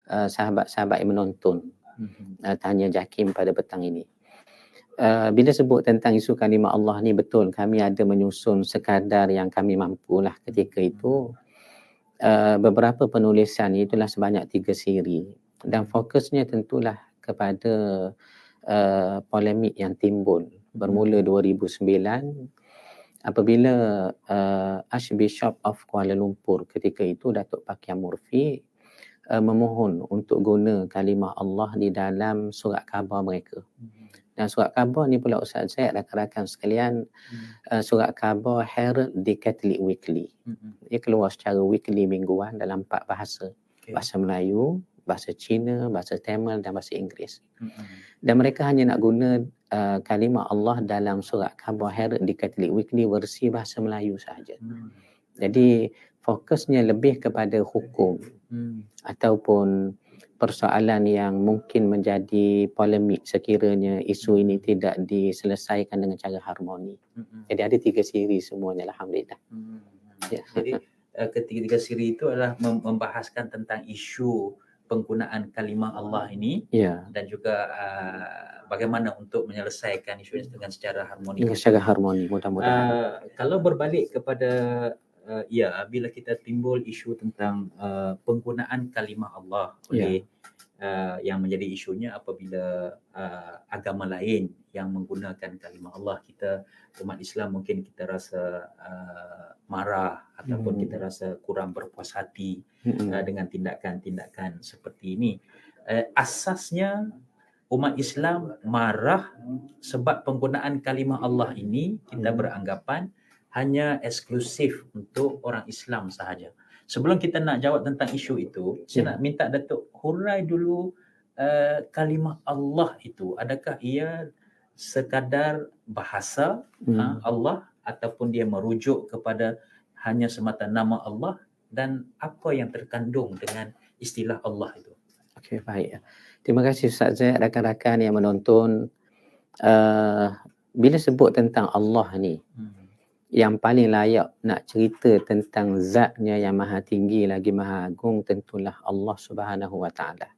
sahabat-sahabat yang menonton tanya Jakim pada petang ini. Bila sebut tentang isu kalimah Allah ni, betul kami ada menyusun sekadar yang kami mampulah ketika itu. Beberapa penulisan itulah sebanyak 3 siri dan fokusnya tentulah kepada polemik yang timbul bermula 2009 apabila Archbishop of Kuala Lumpur ketika itu, Datuk Pakiah Murfi, memohon untuk guna kalimah Allah di dalam surat khabar mereka. Dan surat khabar ni pula Ustaz Zaid, rakan-rakan sekalian, surat khabar Herald di Catholic Weekly. Dia keluar secara weekly, mingguan, dalam 4 bahasa. Bahasa Melayu, bahasa Cina, bahasa Tamil dan bahasa Inggeris. Dan mereka hanya nak guna kalimah Allah dalam surat khabar Herald di Catholic Weekly versi bahasa Melayu sahaja. Jadi fokusnya lebih kepada hukum ataupun persoalan yang mungkin menjadi polemik sekiranya isu ini tidak diselesaikan dengan cara harmoni. Jadi ada 3 siri semuanya, alhamdulillah. Ya. Jadi ketiga siri itu adalah membahaskan tentang isu penggunaan kalimah Allah ini, dan juga bagaimana untuk menyelesaikan isu ini dengan secara harmoni. Dengan secara harmoni, mudah-mudahan. Kalau berbalik kepada bila kita timbul isu tentang penggunaan kalimah Allah oleh yang menjadi isunya apabila agama lain yang menggunakan kalimah Allah, kita umat Islam mungkin kita rasa marah ataupun kita rasa kurang berpuas hati dengan tindakan-tindakan seperti ini. Asasnya umat Islam marah sebab penggunaan kalimah Allah ini kita beranggapan hanya eksklusif untuk orang Islam sahaja. Sebelum kita nak jawab tentang isu itu, saya nak minta Datuk hurai dulu kalimah Allah itu. Adakah ia sekadar bahasa Allah ataupun dia merujuk kepada hanya semata nama Allah, dan apa yang terkandung dengan istilah Allah itu? Okey, baik. Terima kasih Ustaz Zaid, rakan-rakan yang menonton. Bila sebut tentang Allah ni, yang paling layak nak cerita tentang zatnya yang maha tinggi lagi maha agung tentulah Allah Subhanahu Wa Taala.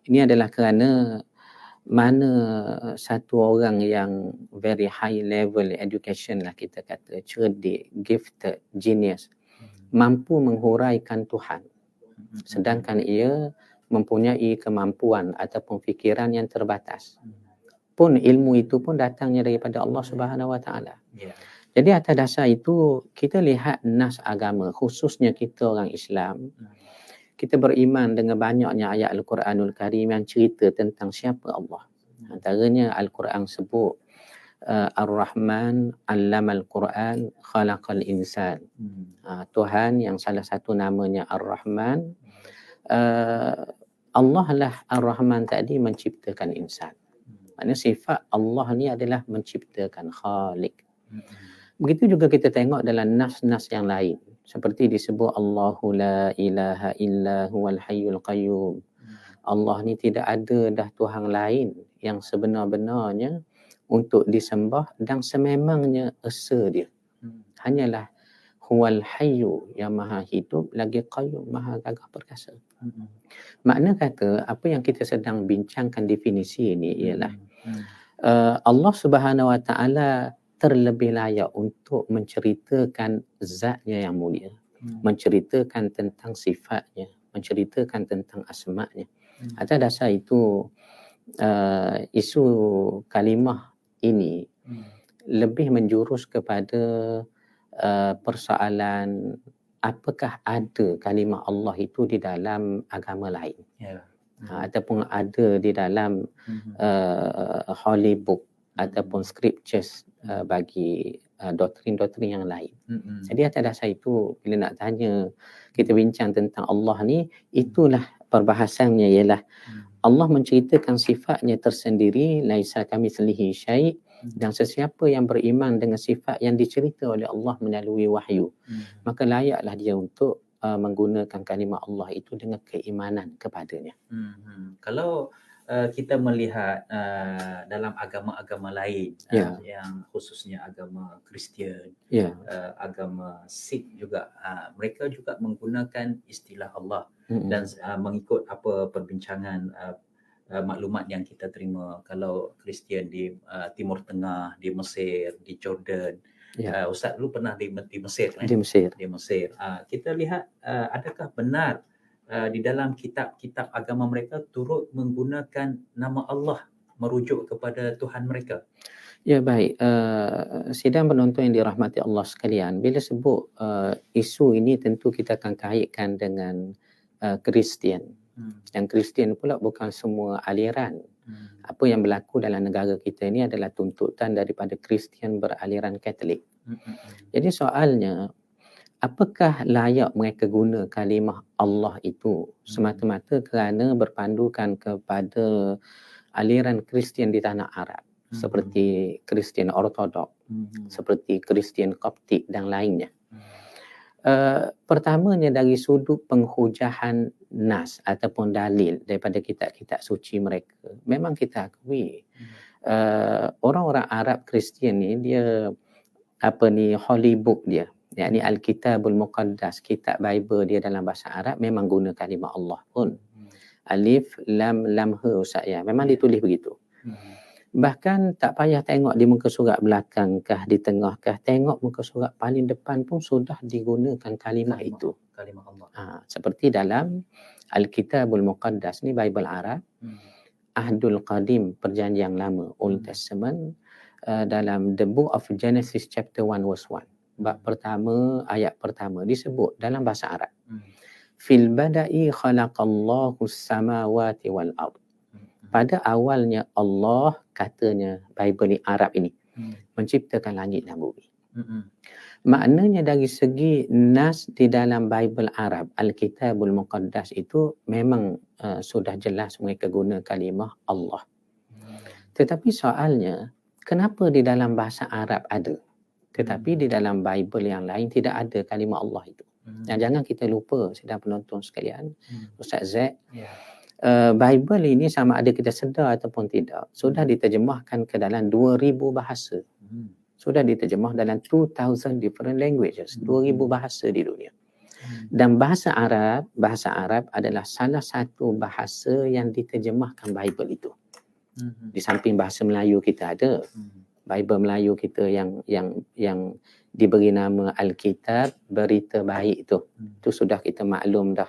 Ini adalah kerana mana satu orang yang very high level education lah kita kata, cerdik, gifted, genius, mampu menghuraikan Tuhan, sedangkan ia mempunyai kemampuan ataupun fikiran yang terbatas. Pun ilmu itu pun datangnya daripada Allah Subhanahu Wa Taala. Jadi atas dasar itu kita lihat nas agama, khususnya kita orang Islam, kita beriman dengan banyaknya ayat Al-Quranul Karim yang cerita tentang siapa Allah. Antaranya Al-Quran sebut Ar-Rahman Allamal Quran Khalaqal Insan. Tuhan yang salah satu namanya Ar-Rahman, Allah lah Ar-Rahman tadi menciptakan insan. Maksudnya sifat Allah ni adalah menciptakan, Khaliq. Begitu juga kita tengok dalam nas-nas yang lain. Seperti disebut Allahu la ilaha illa huwal hayyul qayyum. Allah ni tidak ada dah Tuhan lain yang sebenar-benarnya untuk disembah dan sememangnya esa dia. Hanyalah huwal hayyu yang maha hidup lagi qayyum, maha gagah perkasa. Makna kata apa yang kita sedang bincangkan definisi ini ialah Allah Subhanahu Wa Taala terlebih layak untuk menceritakan zatnya yang mulia, menceritakan tentang sifatnya, menceritakan tentang asma'nya. Atas dasar itu isu kalimah ini lebih menjurus kepada persoalan apakah ada kalimah Allah itu di dalam agama lain, ataupun ada di dalam holy book ataupun scriptures bagi doktrin-doktrin yang lain. Jadi atas dasar itu bila nak tanya, kita bincang tentang Allah ni, itulah perbahasannya ialah Allah menceritakan sifatnya tersendiri, laisa kamitslihi syai', dan sesiapa yang beriman dengan sifat yang dicerita oleh Allah melalui wahyu, maka layaklah dia untuk menggunakan kalimah Allah itu dengan keimanan kepadanya. Kalau kita melihat dalam agama-agama lain, Ya. yang khususnya agama Kristian, Ya. agama Sikh juga, mereka juga menggunakan istilah Allah. Mm-mm. Dan mengikut apa perbincangan maklumat yang kita terima, kalau Kristian di Timur Tengah, di Mesir, di Jordan, Ya. Ustaz lu pernah di Mesir kan? Di Mesir. Di Mesir. Kita lihat adakah benar di dalam kitab-kitab agama mereka turut menggunakan nama Allah merujuk kepada Tuhan mereka? Ya, baik. Sidang penonton yang dirahmati Allah sekalian, bila sebut isu ini tentu kita akan kaitkan dengan Kristian. Yang Kristian pula bukan semua aliran. Apa yang berlaku dalam negara kita ini adalah tuntutan daripada Kristian beraliran Katolik. Jadi soalnya, apakah layak mereka guna kalimah Allah itu semata-mata kerana berpandukan kepada aliran Kristian di tanah Arab, seperti Kristian Ortodok, seperti Kristian Koptik dan lainnya. Pertamanya dari sudut penghujahan nas ataupun dalil daripada kitab-kitab suci mereka, memang kita akui orang-orang Arab Kristian ni dia holy book dia, yakni Al-Kitabul Muqaddas, kitab Bible dia dalam bahasa Arab memang guna kalimah Allah pun. Alif, lam, lam, ha, Ustaz ya. Memang ditulis begitu. Bahkan tak payah tengok di muka surat belakang kah, di tengah kah, tengok muka surat paling depan pun sudah digunakan kalimah itu. Kalimah Allah. Seperti dalam Al-Kitabul Muqaddas ni Bible Arab, Ahdul Qadim, perjanjian lama, Old Testament, dalam the book of Genesis chapter 1 verse 1. Bab pertama, ayat pertama disebut dalam bahasa Arab. Fil bada'i khalaqallahu samawati wal ard. Pada awalnya Allah, katanya Bible ni Arab ini, menciptakan langit dan bumi. Maknanya dari segi nas di dalam Bible Arab, Al-Kitabul Muqaddas itu memang sudah jelas mereka guna kalimah Allah. Tetapi soalnya, kenapa di dalam bahasa Arab ada, tetapi di dalam Bible yang lain tidak ada kalimah Allah itu? Dan jangan kita lupa, sedang penonton sekalian, Ustaz Z, Bible ini sama ada kita sedar ataupun tidak, sudah diterjemahkan ke dalam 2,000 bahasa. Sudah diterjemah dalam 2,000 different languages, 2,000 bahasa di dunia. Dan bahasa Arab adalah salah satu bahasa yang diterjemahkan Bible itu. Di samping bahasa Melayu kita ada, Bible Melayu kita yang diberi nama Alkitab Berita Baik tu. Itu sudah kita maklum dah.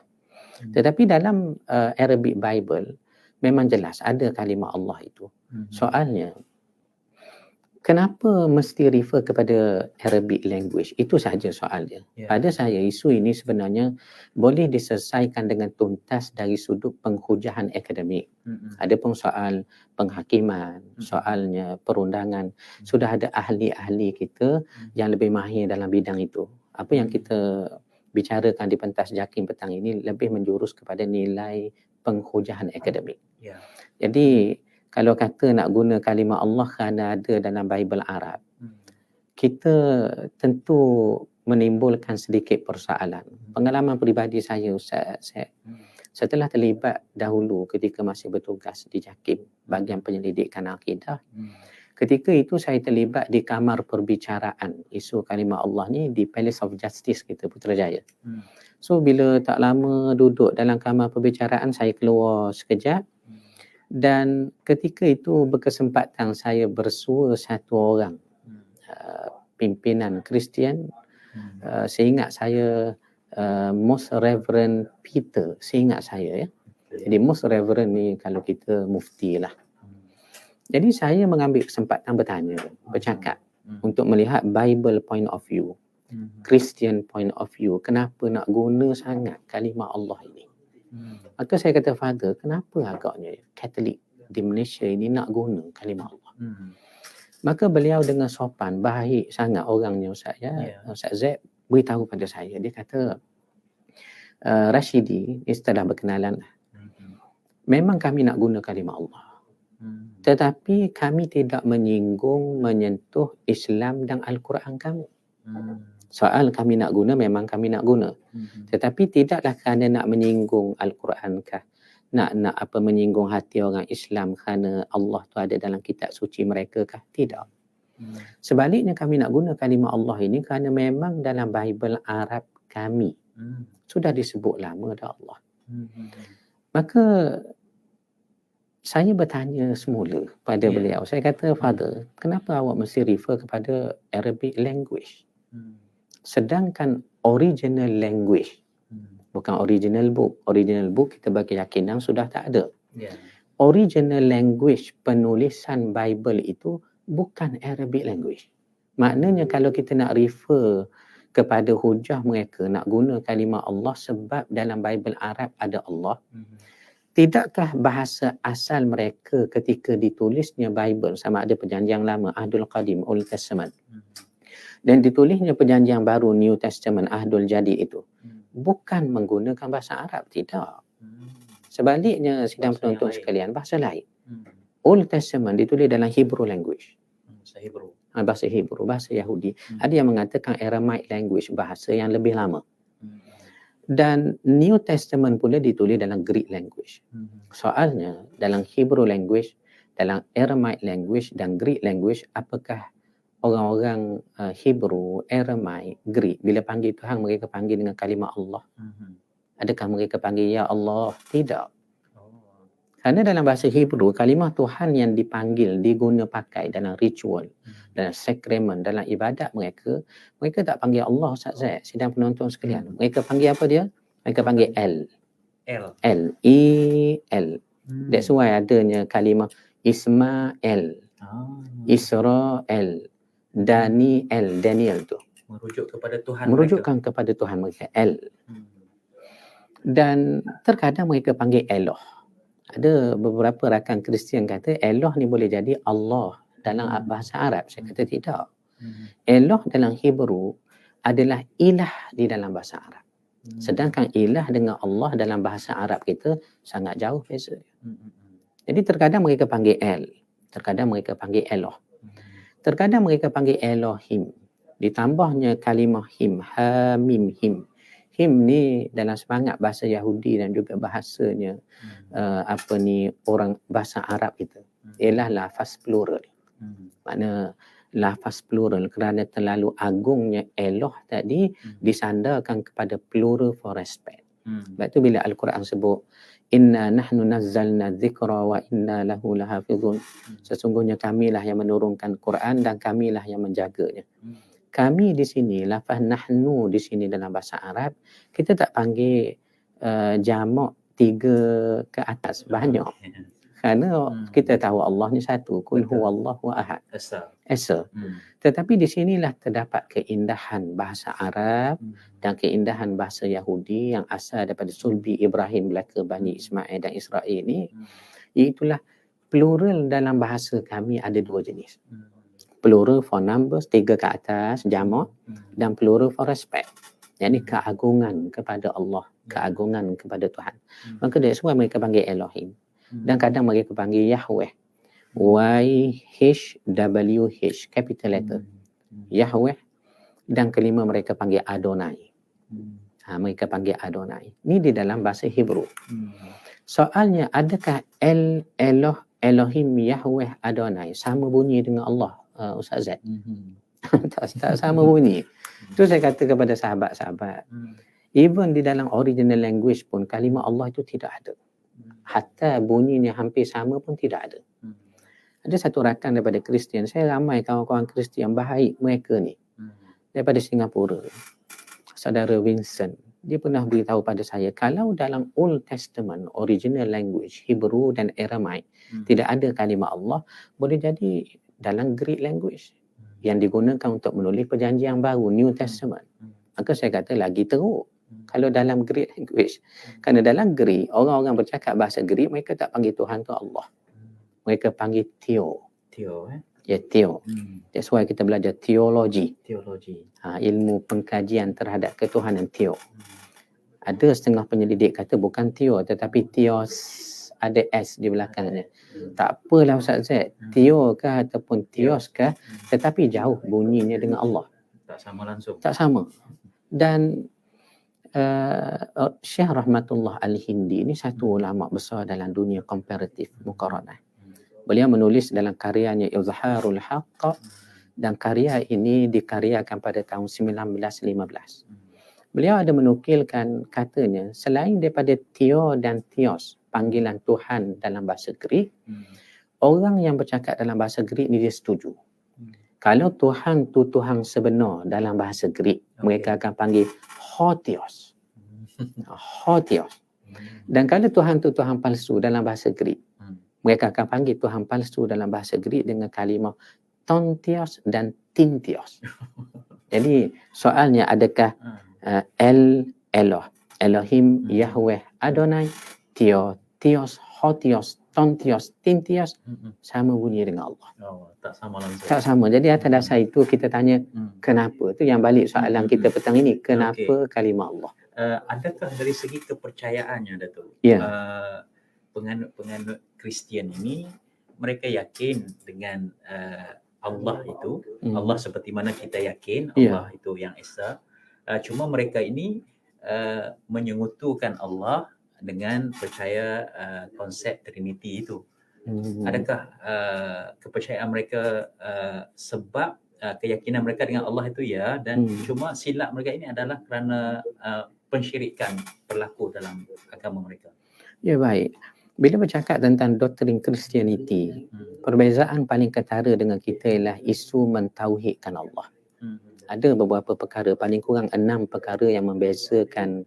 Tetapi dalam Arabic Bible memang jelas ada kalimah Allah itu. Soalnya, kenapa mesti refer kepada Arabic language? Itu sahaja soalnya. Pada saya, isu ini sebenarnya boleh diselesaikan dengan tuntas dari sudut penghujahan akademik. Adapun soal penghakiman, soalnya perundangan, sudah ada ahli-ahli kita yang lebih mahir dalam bidang itu. Apa yang kita bicarakan di pentas JAKIM petang ini lebih menjurus kepada nilai penghujahan akademik. Jadi, kalau kata nak guna kalimah Allah kerana ada dalam Bible Arab, kita tentu menimbulkan sedikit persoalan. Pengalaman peribadi saya, Ustaz, setelah terlibat dahulu ketika masih bertugas di JAKIM, bahagian penyelidikan akidah, ketika itu saya terlibat di kamar perbicaraan isu kalimah Allah ni di Palace of Justice kita, Putrajaya. So, bila tak lama duduk dalam kamar perbicaraan, saya keluar sekejap. Dan ketika itu berkesempatan saya bersua satu orang pimpinan Kristian, seingat saya Most Reverend Peter, seingat saya ya. Jadi Most Reverend ni kalau kita mufti lah. Jadi saya mengambil kesempatan bercakap untuk melihat Bible point of view, Christian point of view, kenapa nak guna sangat kalimah Allah ini. Maka saya kata, Father, kenapa agaknya Katolik di Malaysia ini nak guna kalimah Allah? Maka beliau dengan sopan, baik sangat orangnya Ustaz ya. Ustaz Z beritahu pada saya, dia kata, Rashidi, ini setelah berkenalan, memang kami nak guna kalimah Allah. Tetapi kami tidak menyinggung, menyentuh Islam dan Al-Quran kamu. Soal kami nak guna, memang kami nak guna. Tetapi tidaklah kerana nak menyinggung Al-Quran kah, nak apa menyinggung hati orang Islam kerana Allah tu ada dalam kitab suci mereka kah? Tidak. Sebaliknya kami nak guna kalimah Allah ini kerana memang dalam Bible Arab kami sudah disebut lama dah Allah. Maka saya bertanya semula pada beliau. Saya kata, Father, kenapa awak mesti refer kepada Arabic language? Sedangkan original language, bukan original book. Original book kita bagi keyakinan sudah tak ada. Original language penulisan Bible itu bukan Arabic language. Maknanya kalau kita nak refer kepada hujah mereka nak guna kalimah Allah sebab dalam Bible Arab ada Allah, tidakkah bahasa asal mereka ketika ditulisnya Bible sama ada perjanjian lama Ahdul Qadim Old Testament dan ditulisnya perjanjian baru New Testament Ahdul Jadid itu bukan menggunakan bahasa Arab? Tidak. Sebaliknya sidang penonton sekalian, bahasa lain. Old Testament ditulis dalam Hebrew language. Bahasa Hebrew, bahasa Yahudi. Ada yang mengatakan Aramaic language, bahasa yang lebih lama. Dan New Testament pula ditulis dalam Greek language. Soalnya dalam Hebrew language, dalam Aramaic language dan Greek language, apakah orang-orang Hebrew, Aramaic, Greek bila panggil Tuhan mereka panggil dengan kalimah Allah? Adakah mereka panggil ya Allah? Tidak. Kerana dalam bahasa Hebrew, kalimah Tuhan yang dipanggil, diguna pakai dalam ritual, dalam sakramen, dalam ibadat mereka, mereka tak panggil Allah, Ustaz Zaid, sidang penonton sekalian. Mereka panggil apa dia? Mereka panggil L. L. That's why adanya kalimah Ismail, Israel, Daniel tu. Merujuk kepada Tuhan. Merujukkan kepada Tuhan mereka, L. Dan terkadang mereka panggil Eloh. Ada beberapa rakan Kristian kata Eloh ni boleh jadi Allah dalam bahasa Arab. Saya kata tidak. Eloh dalam Hebrew adalah ilah di dalam bahasa Arab. Sedangkan ilah dengan Allah dalam bahasa Arab kita sangat jauh beza. Jadi terkadang mereka panggil El, terkadang mereka panggil Eloh. Terkadang mereka panggil Elohim. Ditambahnya kalimah him, hamim him. Him ni dalam semangat bahasa Yahudi dan juga bahasanya orang bahasa Arab itu ialah lafaz plural. Makna lafaz plural kerana terlalu agungnya Eloh tadi disandarkan kepada plural for respect. Sebab tu bila Al-Quran sebut inna nahnu nazzalna dzikra wa inna lahu lahafizun, sesungguhnya kamilah yang menurunkan Quran dan kamilah yang menjaganya. Kami di sini, lafaz nahnu di sini dalam bahasa Arab, kita tak panggil jamak 3 ke atas, banyak. Kerana kita tahu Allah ni satu, kul huwallahu ahad. Esa. Tetapi di sinilah terdapat keindahan bahasa Arab dan keindahan bahasa Yahudi yang asal daripada sulbi Ibrahim belaka Bani Ismail dan Israel ini. Iaitulah plural dalam bahasa kami ada 2 jenis. Plural for numbers, 3 ke atas, jamak, dan plural for respect. Yang keagungan kepada Allah, keagungan kepada Tuhan. Maka that's why mereka panggil Elohim. Dan kadang mereka panggil Yahweh. YHWH, capital letter. Yahweh. Dan kelima mereka panggil Adonai. Mereka panggil Adonai. Ini di dalam bahasa Hebrew. Soalnya, adakah Elohim, Yahweh, Adonai sama bunyi dengan Allah? Ustaz Zaid. tak sama bunyi. Itu saya kata kepada sahabat-sahabat. Even di dalam original language pun kalimah Allah itu tidak ada. Hatta bunyinya hampir sama pun tidak ada. Ada satu rakan daripada Kristian. Saya ramai kawan-kawan Kristian baik mereka ni. Daripada Singapura. Saudara Vincent. Dia pernah beritahu pada saya kalau dalam Old Testament original language Hebrew dan Aramaic tidak ada kalimah Allah, boleh jadi dalam Greek language yang digunakan untuk menulis perjanjian baru New Testament. Maka saya kata lagi teruk kalau dalam Greek language. Kerana dalam Greek, orang-orang bercakap bahasa Greek, mereka tak panggil Tuhan tu Allah. Mereka panggil Theo. Ya, Theo. That's why kita belajar teologi. Ilmu pengkajian terhadap ketuhanan Theo. Ada setengah penyelidik kata bukan Theo tetapi Theos, ada S di belakangnya. Tak apalah Ustaz Zaid, Theo kah ataupun Theos kah, tetapi jauh bunyinya dengan Allah. Tak sama langsung. Tak sama. Dan Syekh Rahmatullah Al-Hindi ini satu ulama besar dalam dunia komparatif muqaranah. Beliau menulis dalam karyanya Izharul Haqq, dan karya ini dikaryakan pada tahun 1915. Beliau ada menukilkan katanya, selain daripada Theo dan Theos, panggilan Tuhan dalam bahasa Greek, orang yang bercakap dalam bahasa Greek ni dia setuju. Kalau Tuhan tu Tuhan sebenar dalam bahasa Greek, mereka akan panggil Hotheos. Hotheos. Dan kalau Tuhan tu Tuhan palsu dalam bahasa Greek, mereka akan panggil Tuhan palsu dalam bahasa Greek dengan kalimah Tontheos dan Tintheos. Jadi soalnya, adakah Eloh, Elohim, Yahweh, Adonai, Theo, Theos, Hotheos, Tontheos, Tintheos sama bunyi dengan Allah? Tak sama langsung. Tak sama. Jadi atas dasar itu kita tanya kenapa? Itu yang balik soalan kita petang ini. Kenapa kalimah Allah? Adakah dari segi kepercayaannya, Datuk? Ya. Penganut Kristian ini mereka yakin dengan Allah itu, Allah seperti mana kita yakin Allah itu yang Esa. Cuma mereka ini menyekutukan Allah dengan percaya konsep Trinity itu. Adakah kepercayaan mereka sebab keyakinan mereka dengan Allah itu ya, dan cuma silap mereka ini adalah kerana pensyirikan berlaku dalam agama mereka? Ya, baik. Bila bercakap tentang doktrin Christianity, perbezaan paling ketara dengan kita ialah isu mentauhidkan Allah. Ada beberapa perkara, paling kurang 6 perkara yang membezakan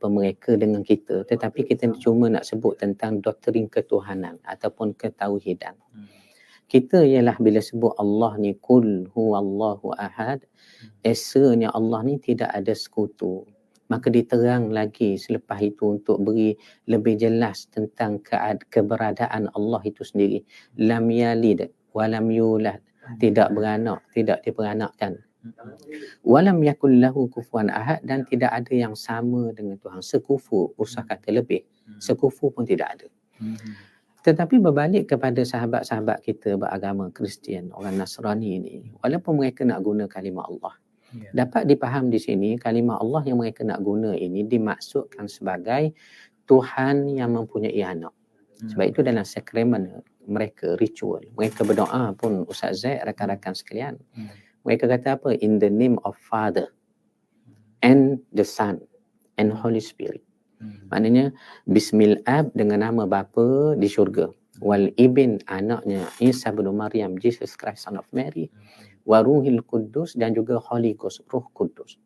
mereka dengan kita, tetapi kita cuma nak sebut tentang doktrin ketuhanan ataupun ketauhidan. Kita ialah bila sebut Allah ni kul huwallahu ahad, esanya Allah ni tidak ada sekutu. Maka diterang lagi selepas itu untuk beri lebih jelas tentang keberadaan Allah itu sendiri. Lam yalid walam yulad, tidak beranak, tidak diperanakkan. Walam yakul lahu kufuwan ahad, dan tidak ada yang sama dengan Tuhan. Sekufu, usah kata lebih. Sekufu pun tidak ada. Tetapi berbalik kepada sahabat-sahabat kita beragama Kristian, orang Nasrani ini, walaupun mereka nak guna kalimah Allah, dapat dipaham di sini kalimah Allah yang mereka nak guna ini dimaksudkan sebagai Tuhan yang mempunyai anak. Sebab itu dalam sakramen mereka, ritual, mereka berdoa pun, Ustaz Zaid, rakan-rakan sekalian, mereka kata apa? In the name of Father and the Son and Holy Spirit. Maknanya Bismil Ab, dengan nama bapa di syurga, wal Ibn, anaknya Isa bin Maryam, Jesus Christ son of Mary, wa Ruhil Kudus, dan juga Holy Ghost, Roh Kudus.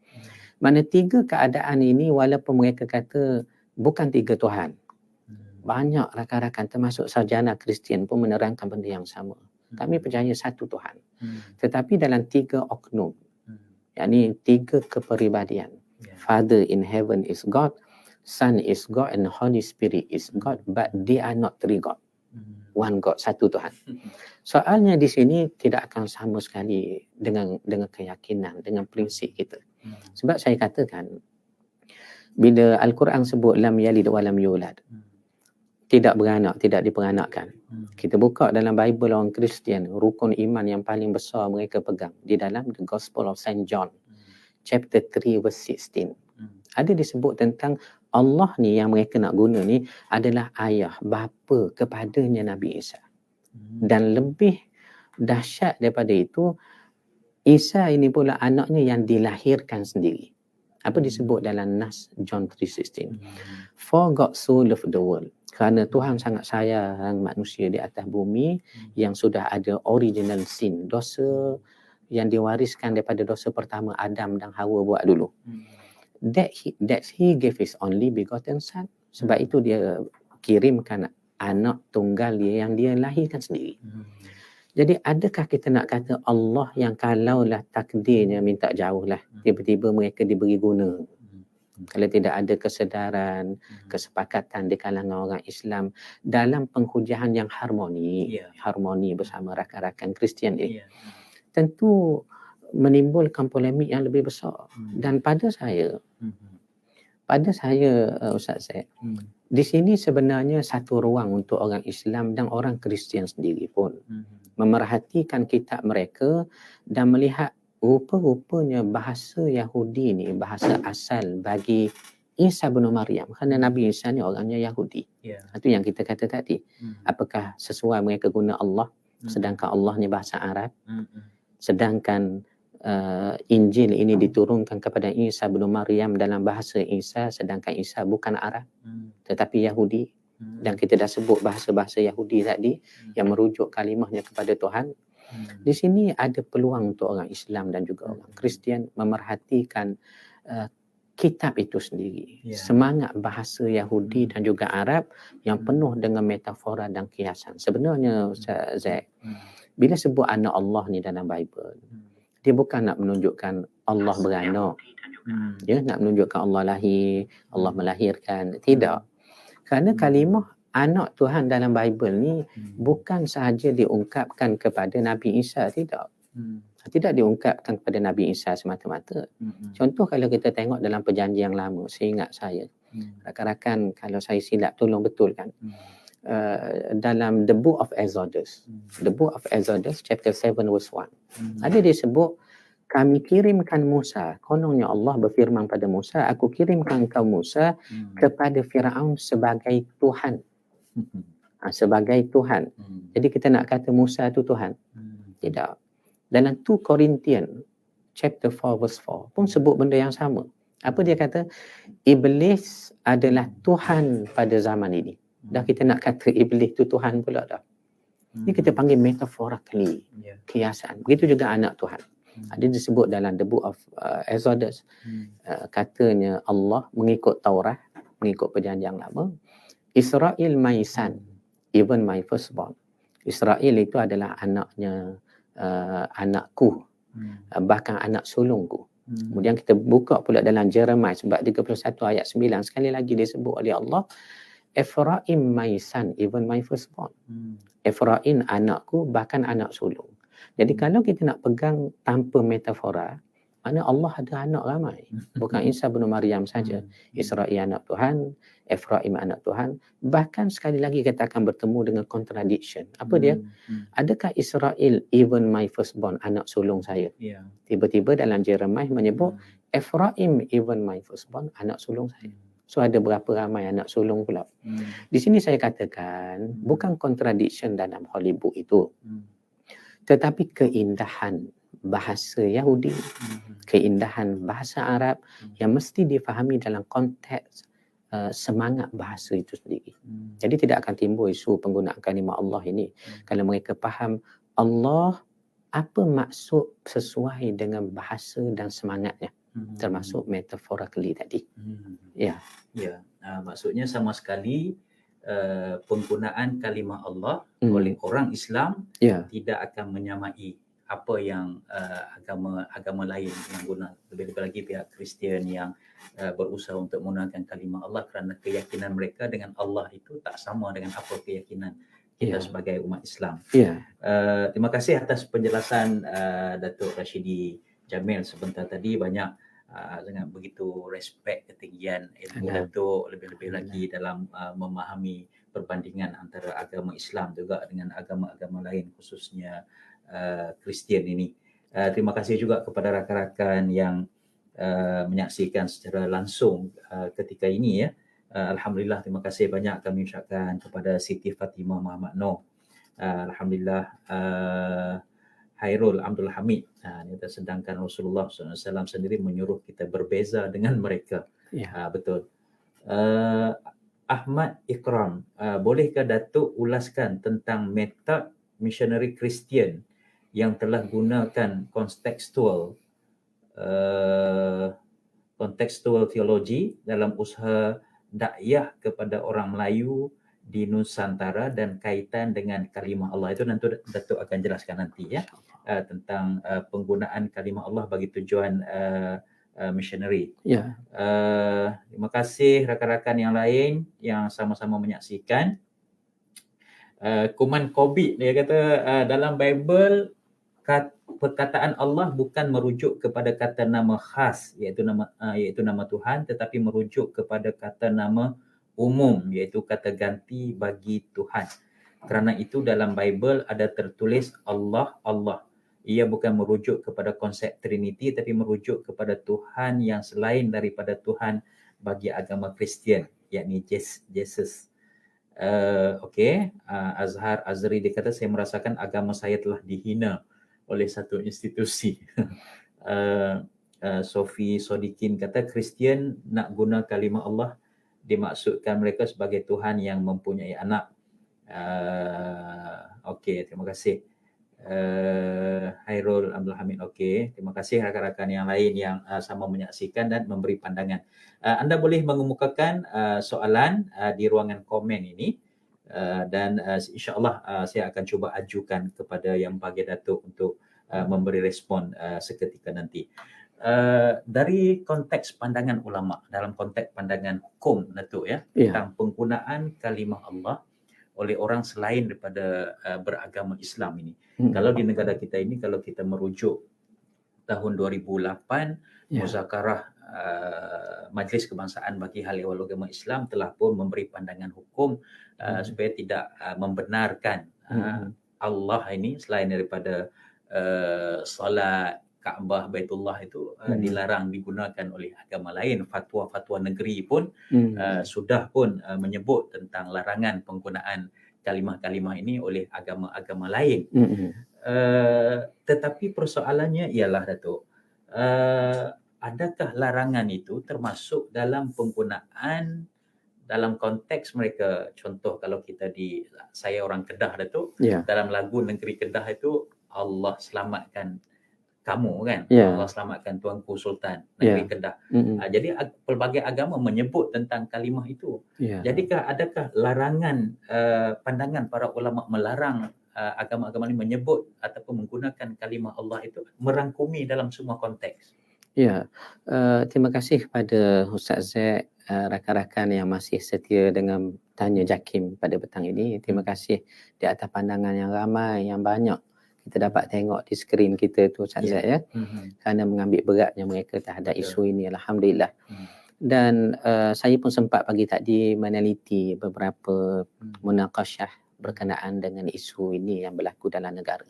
Mana 3 keadaan ini walaupun mereka kata bukan 3 Tuhan. Banyak rakan-rakan termasuk sarjana Kristian pun menerangkan benda yang sama. Kami percaya satu Tuhan. Tetapi dalam 3 oknum, yakni 3 kepribadian. Father in heaven is God, Son is God, and Holy Spirit is God, but they are not 3 God. One God, satu Tuhan. Soalnya di sini tidak akan sama sekali dengan keyakinan, dengan prinsip kita. Sebab saya katakan, bila Al-Quran sebut lam yalid wa lam yulad, tidak beranak, tidak diperanakkan. Kita buka dalam Bible orang Kristian, rukun iman yang paling besar mereka pegang di dalam The Gospel of St. John, chapter 3 verse 16. Ada disebut tentang Allah ni yang mereka nak guna ni adalah ayah, bapa kepadanya Nabi Isa. Dan lebih dahsyat daripada itu, Isa ini pula anaknya yang dilahirkan sendiri. Apa disebut dalam Nas John 3:16? For God so loved the world. Kerana Tuhan sangat sayang manusia di atas bumi yang sudah ada original sin, dosa yang diwariskan daripada dosa pertama Adam dan Hawa buat dulu. That he gave his only begotten son. Sebab itu dia kirimkan anak tunggal dia yang dia lahirkan sendiri. Jadi adakah kita nak kata Allah yang kalaulah takdirnya minta jauh lah, tiba-tiba mereka diberi guna? Kalau tidak ada kesedaran, kesepakatan di kalangan orang Islam dalam penghujahan yang harmoni, harmoni bersama rakan-rakan Kristian ini, tentu menimbulkan polemik yang lebih besar. Dan pada saya Ustaz Zaid, di sini sebenarnya satu ruang untuk orang Islam dan orang Kristian sendiri pun memerhatikan kitab mereka dan melihat rupa-rupanya bahasa Yahudi ni bahasa asal bagi Isa bin Maryam, kerana Nabi Isa ni orangnya Yahudi. Ya. Itu yang kita kata tadi. Apakah sesuai mereka guna Allah, sedangkan Allah ni bahasa Arab, sedangkan Injil ini diturunkan kepada Isa bin Maryam dalam bahasa Isa, sedangkan Isa bukan Arab tetapi Yahudi. Dan kita dah sebut bahasa-bahasa Yahudi tadi yang merujuk kalimahnya kepada Tuhan. Di sini ada peluang untuk orang Islam dan juga orang Kristian memerhatikan kitab itu sendiri. Semangat bahasa Yahudi dan juga Arab yang penuh dengan metafora dan kiasan. Sebenarnya Ustaz Zaid, bila sebut anak Allah ni dalam Bible, dia bukan nak menunjukkan Allah beranak. Dia nak menunjukkan Allah lahir, Allah melahirkan. Tidak. Kerana kalimah anak Tuhan dalam Bible ni bukan sahaja diungkapkan kepada Nabi Isa, tidak. Tidak diungkapkan kepada Nabi Isa semata-mata. Contoh kalau kita tengok dalam perjanjian lama, seingat saya, rakan-rakan kalau saya silap tolong betulkan. Dalam the book of Exodus, chapter 7 verse 1, ada disebut, kami kirimkan Musa, kononnya Allah berfirman pada Musa, aku kirimkan engkau Musa kepada Firaun sebagai Tuhan. Sebagai Tuhan. Jadi kita nak kata Musa itu Tuhan? Tidak. Dalam 2 Korintian chapter 4 verse 4 pun sebut benda yang sama. Apa dia kata? Iblis adalah Tuhan pada zaman ini. Dah kita nak kata iblis itu Tuhan pula dah. Ini kita panggil metaphorically, kiasan. Begitu juga anak Tuhan. Ada disebut dalam the book of Exodus. Katanya Allah mengikut Taurat, mengikut perjanjian lama, Israel my son, even my firstborn. Israel itu adalah anaknya, anakku, bahkan anak sulungku. Kemudian kita buka pula dalam Jeremiah sebab 31 ayat 9, sekali lagi disebut oleh Allah, Ephraim my son, even my firstborn. Ephraim anakku, bahkan anak sulung. Jadi kalau kita nak pegang tanpa metafora, mana Allah ada anak ramai. Bukan Isa bin Maryam saja. Israel anak Tuhan, Ephraim anak Tuhan. Bahkan sekali lagi kita akan bertemu dengan contradiction. Apa dia? Adakah Israel even my firstborn, anak sulung saya? Tiba-tiba dalam Jeremiah menyebut Ephraim even my firstborn, anak sulung saya. So ada berapa ramai anak sulung pula. Di sini saya katakan bukan contradiction dalam Hollywood itu. Tetapi keindahan bahasa Yahudi, keindahan bahasa Arab yang mesti difahami dalam konteks semangat bahasa itu sendiri. Jadi tidak akan timbul isu penggunaan kalimah Allah ini. Kalau mereka faham Allah apa maksud sesuai dengan bahasa dan semangatnya, termasuk metaphorically tadi. Ya. Maksudnya sama sekali penggunaan kalimah Allah oleh orang Islam tidak akan menyamai apa yang agama lain yang guna. Lebih-lebih lagi pihak Kristian yang berusaha untuk menggunakan kalimah Allah kerana keyakinan mereka dengan Allah itu tak sama dengan apa keyakinan kita sebagai umat Islam. Terima kasih atas penjelasan Datuk Rashidi Jamil sebentar tadi. Banyak sangat begitu respect ketinggian ilmu Datuk, lebih-lebih lagi dalam memahami perbandingan antara agama Islam juga dengan agama-agama lain, khususnya Kristian ini. Terima kasih juga kepada rakan-rakan yang menyaksikan secara langsung ketika ini ya. Alhamdulillah, terima kasih banyak kami ucapkan kepada Siti Fatimah Muhammad Noor. Alhamdulillah, Hairul Abdul Hamid. Sedangkan Rasulullah SAW sendiri menyuruh kita berbeza dengan mereka. Betul. Ahmad Ikram, bolehkah Datuk ulaskan tentang metod missionary Kristian yang telah gunakan kontekstual teologi dalam usaha dakwah kepada orang Melayu di Nusantara dan kaitan dengan kalimah Allah? Itu nanti Datuk akan jelaskan nanti ya, tentang penggunaan kalimah Allah bagi tujuan missionary. Terima kasih rakan-rakan yang lain yang sama-sama menyaksikan. Kuman Kobit dia kata dalam Bible perkataan Allah bukan merujuk kepada kata nama khas iaitu nama Tuhan, tetapi merujuk kepada kata nama umum iaitu kata ganti bagi Tuhan. Kerana itu dalam Bible ada tertulis Allah Allah ia bukan merujuk kepada konsep Trinity tapi merujuk kepada Tuhan yang selain daripada Tuhan bagi agama Kristian, yakni Jesus. Azhar Azri dia kata, saya merasakan agama saya telah dihina oleh satu institusi. Sofi Sodikin kata, Kristian nak guna kalimah Allah dimaksudkan mereka sebagai Tuhan yang mempunyai anak. Terima kasih. Hairul Abdul Hamid. Terima kasih rakan-rakan yang lain yang sama menyaksikan dan memberi pandangan. Anda boleh mengemukakan soalan di ruangan komen ini, dan insya-Allah saya akan cuba ajukan kepada Yang Bahagia Datuk untuk memberi respon seketika nanti. Dari konteks pandangan ulama, dalam konteks pandangan hukum Datuk tentang penggunaan kalimah Allah oleh orang selain daripada beragama Islam ini. Kalau di negara kita ini, kalau kita merujuk tahun 2008, Muzakarah Majlis Kebangsaan bagi Hal Ehwal Agama Islam telah pun memberi pandangan hukum supaya tidak membenarkan Allah ini selain daripada solat Kaabah, Baitullah itu dilarang digunakan oleh agama lain. Fatwa-fatwa negeri pun sudah pun menyebut tentang larangan penggunaan kalimah-kalimah ini oleh agama-agama lain. Tetapi persoalannya ialah, Datuk, adakah larangan itu termasuk dalam penggunaan dalam konteks mereka? Contoh, kalau saya orang Kedah, Datuk, dalam lagu Negeri Kedah itu, Allah selamatkan kamu kan, Allah selamatkan Tuanku Sultan Negeri Kedah. Jadi pelbagai agama menyebut tentang kalimah itu. Jadikah adakah larangan pandangan para ulama melarang agama-agama ini menyebut ataupun menggunakan kalimah Allah itu merangkumi dalam semua konteks? Terima kasih kepada Ustaz Zaid, rakan-rakan yang masih setia dengan tanya JAKIM pada petang ini. Terima kasih di atas pandangan yang ramai, yang banyak kita dapat tengok di skrin kita tu, Ustaz Zaid, kerana mengambil beratnya mereka terhadap isu ini, alhamdulillah. Dan saya pun sempat pagi tadi meneliti beberapa munaqasyah berkenaan dengan isu ini yang berlaku dalam negara.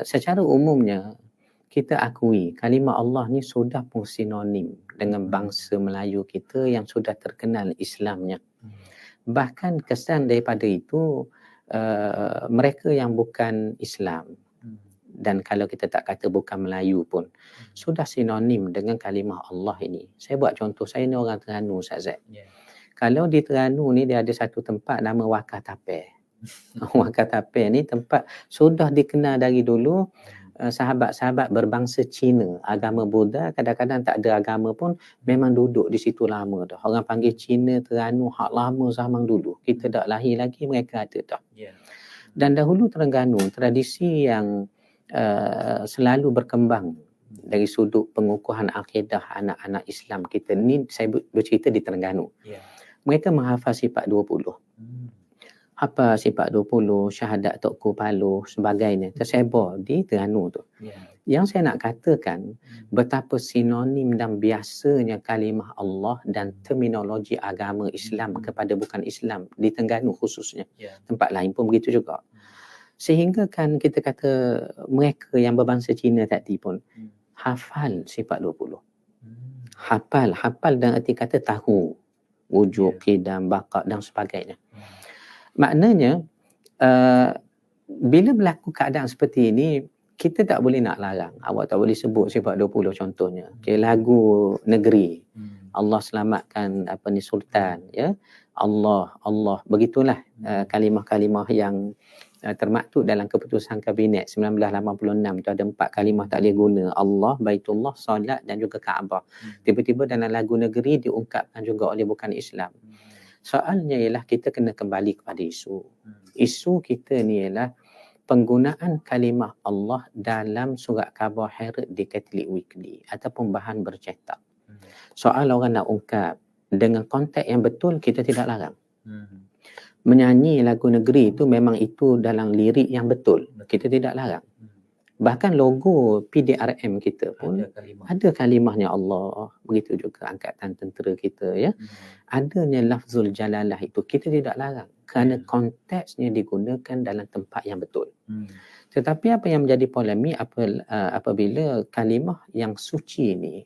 Secara umumnya kita akui kalimah Allah ni sudah pun sinonim dengan bangsa Melayu kita yang sudah terkenal Islamnya. Bahkan kesan daripada itu, mereka yang bukan Islam, dan kalau kita tak kata bukan Melayu pun, sudah sinonim dengan kalimah Allah ini. Saya buat contoh, saya ni orang Terengganu, Ustaz Zaid. Kalau di Terengganu ni dia ada satu tempat nama Wakah Tapeh. Wakah Tapeh ni tempat sudah dikenal dari dulu. Sahabat-sahabat berbangsa Cina, agama Buddha, kadang-kadang tak ada agama pun memang duduk di situ lama dah. Orang panggil Cina, Terengganu, hak lama zaman dulu. Kita tak lahir lagi, mereka ada dah. Dan dahulu Terengganu, tradisi yang selalu berkembang dari sudut pengukuhan akidah anak-anak Islam kita ni, saya bercerita di Terengganu. Mereka menghafal sifat 20. Apa sifat 20, syahadat Tok Palu, sebagainya, tersebar di Terengganu tu. Yang saya nak katakan, betapa sinonim dan biasanya kalimah Allah dan terminologi agama Islam kepada bukan Islam di Terengganu khususnya. Tempat lain pun begitu juga. Sehingga kan kita kata mereka yang berbangsa Cina tadi pun hafal sifat 20. Hafal dan erti kata tahu wujud, kidam, baqa dan sebagainya. Maknanya bila berlaku keadaan seperti ini, kita tak boleh nak larang. Awak tak boleh sebut sifat 20 contohnya. Lagu negeri, Allah selamatkan Sultan, Allah, begitulah kalimah-kalimah yang termaktub dalam keputusan Kabinet 1986 tu ada 4 kalimah tak boleh guna, Allah, Baitullah, Solat dan juga Kaabah. Tiba-tiba dalam lagu negeri diungkapkan juga oleh bukan Islam. Soalnya ialah kita kena kembali kepada isu. Isu kita ni ialah penggunaan kalimah Allah dalam surat khabar Herald di Catholic Weekly ataupun bahan bercetak. Soal orang nak ungkap dengan konteks yang betul, kita tidak larang. Menyanyi lagu negeri itu memang itu dalam lirik yang betul, kita tidak larang. Bahkan logo PDRM kita pun Ada kalimah. ada kalimahnya Allah. Begitu juga angkatan tentera kita ya. Adanya lafzul jalalah itu kita tidak larang kerana konteksnya digunakan dalam tempat yang betul. Tetapi apa yang menjadi polemik apabila kalimah yang suci ini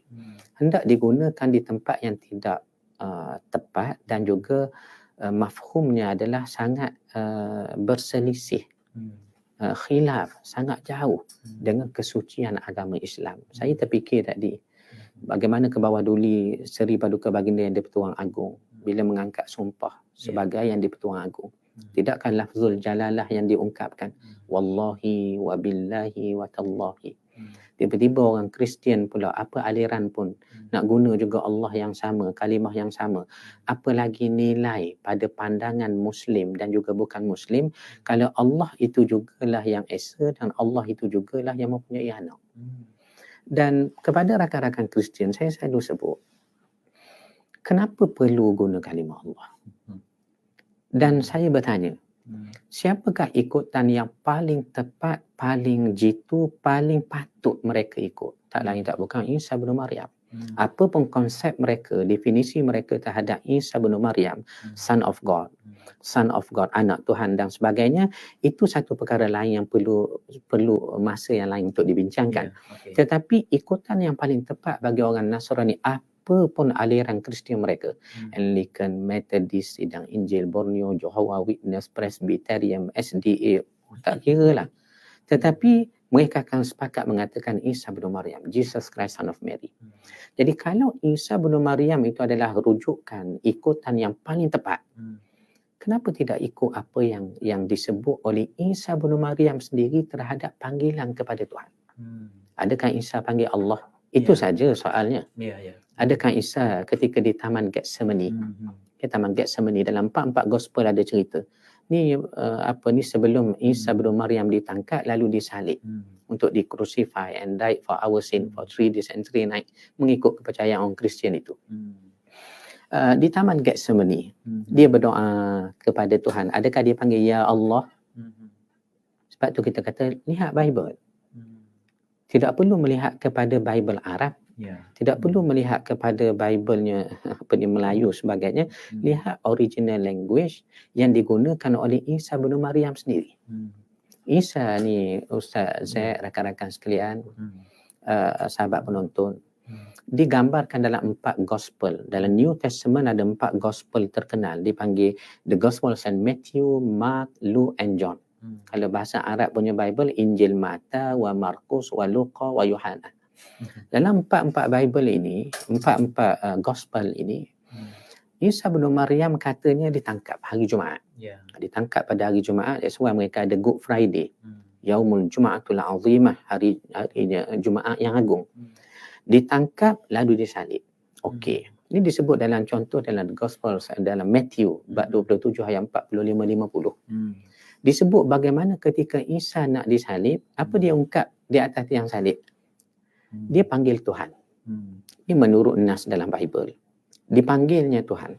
hendak digunakan di tempat yang tidak tepat dan juga mafhumnya adalah sangat berselisih, khilaf, sangat jauh dengan kesucian agama Islam. Saya terfikir tadi bagaimana ke bawah duli Seri Paduka Baginda Yang di-Pertuan Agong bila mengangkat sumpah sebagai yang di-Pertuan Agong. Tidakkah lafzul jalalah yang diungkapkan wallahi wa billahi wa tallahi. Tiba-tiba orang Kristian pula, apa aliran pun nak guna juga Allah yang sama, kalimah yang sama. Apalagi nilai pada pandangan Muslim dan juga bukan Muslim kalau Allah itu jugalah yang esa dan Allah itu jugalah yang mempunyai anak. Dan kepada rakan-rakan Kristian saya selalu sebut, kenapa perlu guna kalimah Allah? Dan saya bertanya, siapakah ikutan yang paling tepat, paling jitu, paling patut mereka ikut? Tak lain tak bukan Isa bin Maryam. Apa pun konsep mereka, definisi mereka terhadap Isa bin Maryam, son of God, anak Tuhan dan sebagainya, itu satu perkara lain yang perlu masa yang lain untuk dibincangkan. Tetapi ikutan yang paling tepat bagi orang Nasrani, apa pun aliran Kristian mereka, Anglican, Methodist, Sidang Injil, Borneo, Jehovah Witness, Presbyterian, SDA, tak kira lah. Tetapi mereka akan sepakat mengatakan Isa bin Maryam, Jesus Christ son of Mary. Jadi kalau Isa bin Maryam itu adalah rujukan, ikutan yang paling tepat, kenapa tidak ikut apa yang disebut oleh Isa bin Maryam sendiri terhadap panggilan kepada Tuhan? Adakah Isa panggil Allah? Itu saja soalnya. Adakah Isa ketika di Taman Getsemani, Taman Getsemani dalam 4 gospel ada cerita. Ni sebelum Isa bin Maryam ditangkap lalu disalib untuk di crucify and died for our sin for 3 days and 3 nights mengikut kepercayaan orang Kristian itu. Di Taman Getsemani dia berdoa kepada Tuhan. Adakah dia panggil ya Allah? Sebab tu kita kata lihat Bible. Tidak perlu melihat kepada Bible Arab. Tidak perlu melihat kepada Bible-nya Melayu sebagainya. Lihat original language yang digunakan oleh Isa bin Maryam sendiri. Isa ni Ustaz Zaid, rakan-rakan sekalian, sahabat penonton, digambarkan dalam 4 gospel. Dalam New Testament ada 4 gospel terkenal, dipanggil the Gospel of Saint Matthew, Mark, Luke and John. Kalau bahasa Arab punya Bible, Injil Mata, wa Markus, wa Luka, wa Yohana. Dalam 4 Bible ini, 4 gospel ini, Isa bin Maryam katanya ditangkap hari Jumaat. Ditangkap pada hari Jumaat, that's why mereka ada Good Friday. Yaumul Jum'atul Azimah, hari Jumaat yang agung. Ditangkap lalu disalib. Okey. Ini disebut dalam contoh dalam Gospel dalam Matthew bab 27 ayat 45-50. Disebut bagaimana ketika Isa nak disalib, apa dia ungkap di atas tiang salib? Dia panggil Tuhan. Ini menurut nas dalam Bible. Dipanggilnya Tuhan.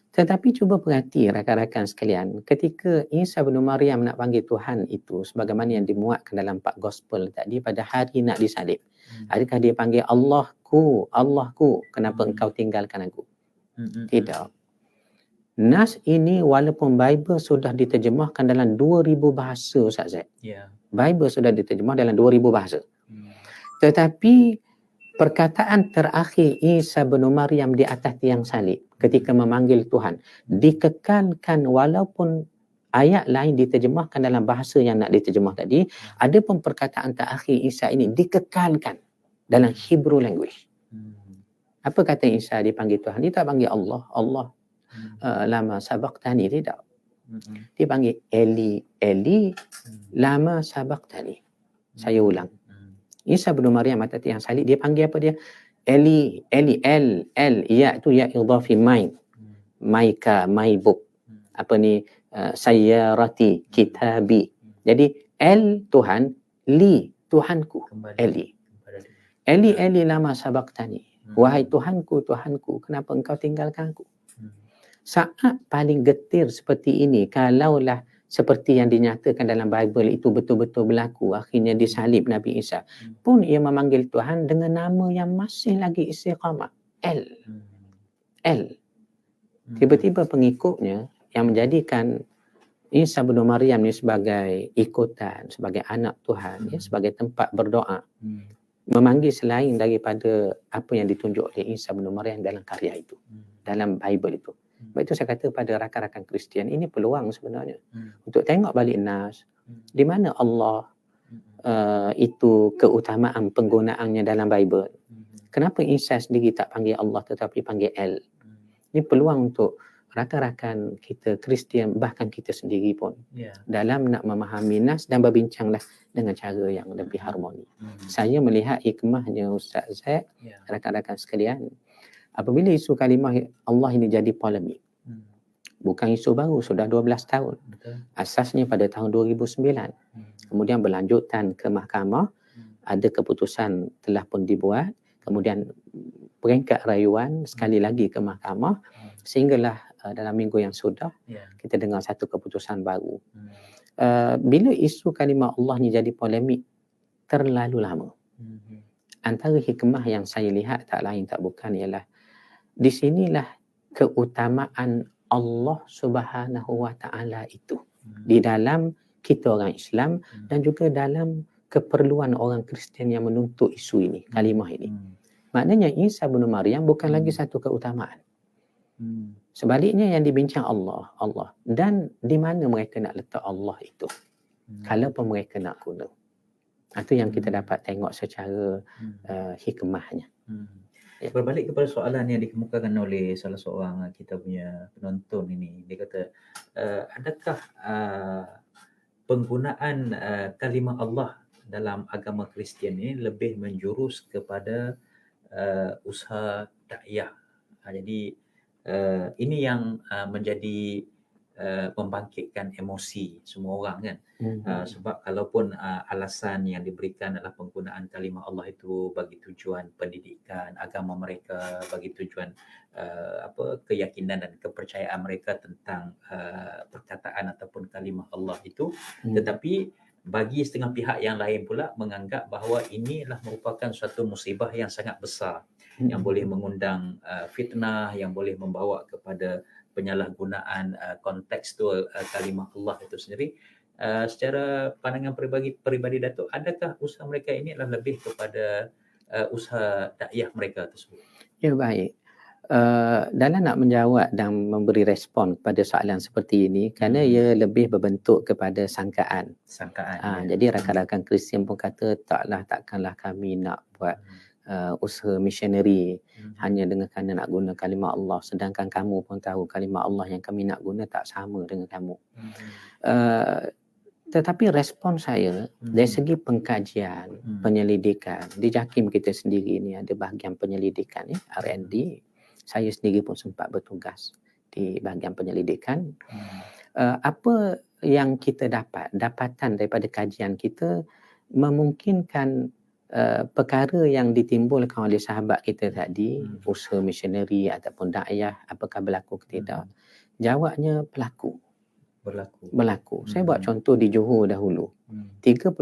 Tetapi cuba perhati rakan-rakan sekalian, ketika Isa bin Maryam nak panggil Tuhan itu sebagaimana yang dimuatkan dalam 4 gospel tadi pada hari nak disalib. Adakah dia panggil Allahku, Allahku, kenapa engkau tinggalkan aku? Tidak. Nas ini walaupun Bible sudah diterjemahkan dalam 2000 bahasa Ustaz Zaid. Bible sudah diterjemah dalam 2000 bahasa. Tetapi perkataan terakhir Isa bin Maryam di atas tiang salib ketika memanggil Tuhan dikekalkan walaupun ayat lain diterjemahkan dalam bahasa yang nak diterjemah tadi, ada pun perkataan terakhir Isa ini dikekalkan dalam Hebrew language. Apa kata Isa dipanggil Tuhan? Dia tak panggil Allah, Allah lama sabaqtani, tidak. Dia panggil Eli, Eli lama sabaqtani. Saya ulang. Isa bin Maryam atas tiang salib dia panggil apa dia? Eli, Eli, El, ya itu ya idhafi main. Maika, my book. Apa ni? Sayyarati, kitabi. Jadi El Tuhan, Li Tuhanku, Eli. Eli, Eli lama sabaqtani. Wahai Tuhanku, Tuhanku, kenapa engkau tinggalkan aku? Saat paling getir seperti ini, kalaulah seperti yang dinyatakan dalam Bible itu betul-betul berlaku, akhirnya disalib Nabi Isa, pun ia memanggil Tuhan dengan nama yang masih lagi istiqamah, El. Tiba-tiba pengikutnya yang menjadikan Isa bin Maryam ni sebagai ikutan, sebagai anak Tuhan, ya, sebagai tempat berdoa, memanggil selain daripada apa yang ditunjuk oleh Isa bin Maryam dalam karya itu, dalam Bible itu. Sebab itu saya kata pada rakan-rakan Kristian, ini peluang sebenarnya untuk tengok balik Nas, di mana Allah itu keutamaan penggunaannya dalam Bible. Kenapa Isa sendiri tak panggil Allah tetapi panggil El? Ini peluang untuk rakan-rakan kita Kristian, bahkan kita sendiri pun dalam nak memahami Nas dan berbincanglah dengan cara yang lebih harmoni. Saya melihat hikmahnya Ustaz Zaid, rakan-rakan sekalian, apabila isu kalimah Allah ini jadi polemik, bukan isu baru, sudah 12 tahun. Asasnya pada tahun 2009. Kemudian berlanjutan ke mahkamah, ada keputusan telah pun dibuat, kemudian peringkat rayuan sekali lagi ke mahkamah, sehinggalah dalam minggu yang sudah kita dengar satu keputusan baru. Bila isu kalimah Allah ni jadi polemik terlalu lama, antara hikmah yang saya lihat tak lain tak bukan ialah di sinilah keutamaan Allah Subhanahu wa taala itu di dalam kita orang Islam dan juga dalam keperluan orang Kristian yang menuntut isu ini, kalimah ini. Maknanya Isa bin Maryam bukan lagi satu keutamaan. Sebaliknya yang dibincang Allah. Dan di mana mereka nak letak Allah itu? Kalau pun mereka nak guna. Itu yang kita dapat tengok secara hikmahnya. Ya. Berbalik kepada soalan yang dikemukakan oleh salah seorang kita punya penonton ini. Dia kata, adakah penggunaan kalimah Allah dalam agama Kristian ini lebih menjurus kepada usaha dakwah? Jadi ini yang menjadi membangkitkan emosi semua orang kan. Sebab kalaupun alasan yang diberikan adalah penggunaan kalimah Allah itu bagi tujuan pendidikan agama mereka, bagi tujuan keyakinan dan kepercayaan mereka tentang perkataan ataupun kalimah Allah itu, tetapi bagi setengah pihak yang lain pula menganggap bahawa inilah merupakan suatu musibah yang sangat besar yang boleh mengundang fitnah, yang boleh membawa kepada penyalahgunaan kontekstual kalimah Allah itu sendiri. Secara pandangan peribadi Datuk, adakah usaha mereka ini adalah lebih kepada usaha dakwah mereka tersebut? Ya, baik. Dalam nak menjawab dan memberi respon pada soalan seperti ini, kerana ia lebih berbentuk kepada sangkaan. Jadi rakan-rakan Kristian pun kata takkanlah kami nak buat usaha missionary hanya dengan kerana nak guna kalimah Allah, sedangkan kamu pun tahu kalimah Allah yang kami nak guna tak sama dengan kamu. Tetapi respon saya dari segi pengkajian, penyelidikan, di JAKIM kita sendiri ini ada bahagian penyelidikan, R&D. Saya sendiri pun sempat bertugas di bahagian penyelidikan. Apa yang kita dapatan daripada kajian kita memungkinkan perkara yang ditimbulkan oleh sahabat kita tadi, usaha missionary ataupun dakwah, apakah berlaku ke tidak? Jawabnya berlaku. Saya buat contoh di Johor dahulu. 30,000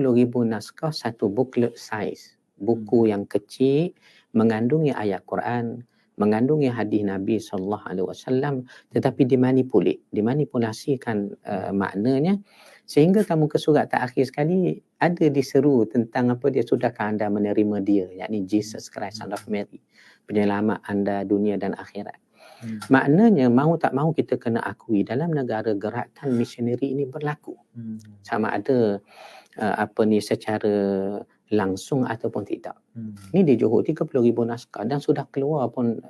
naskah, satu booklet size. Buku yang kecil, mengandungi ayat Quran, mengandungi hadis Nabi SAW, tetapi dimanipulasikan maknanya, sehingga kamu ke surat terakhir sekali ada diseru tentang apa dia, sudahkah anda menerima dia, yakni Jesus Christ son of Mary, penyelamat anda dunia dan akhirat. Maknanya mau tak mau kita kena akui dalam negara gerakan misioneri ini berlaku. Sama ada secara langsung ataupun tidak. Ini di Johor 30,000 naskah dan sudah keluar pun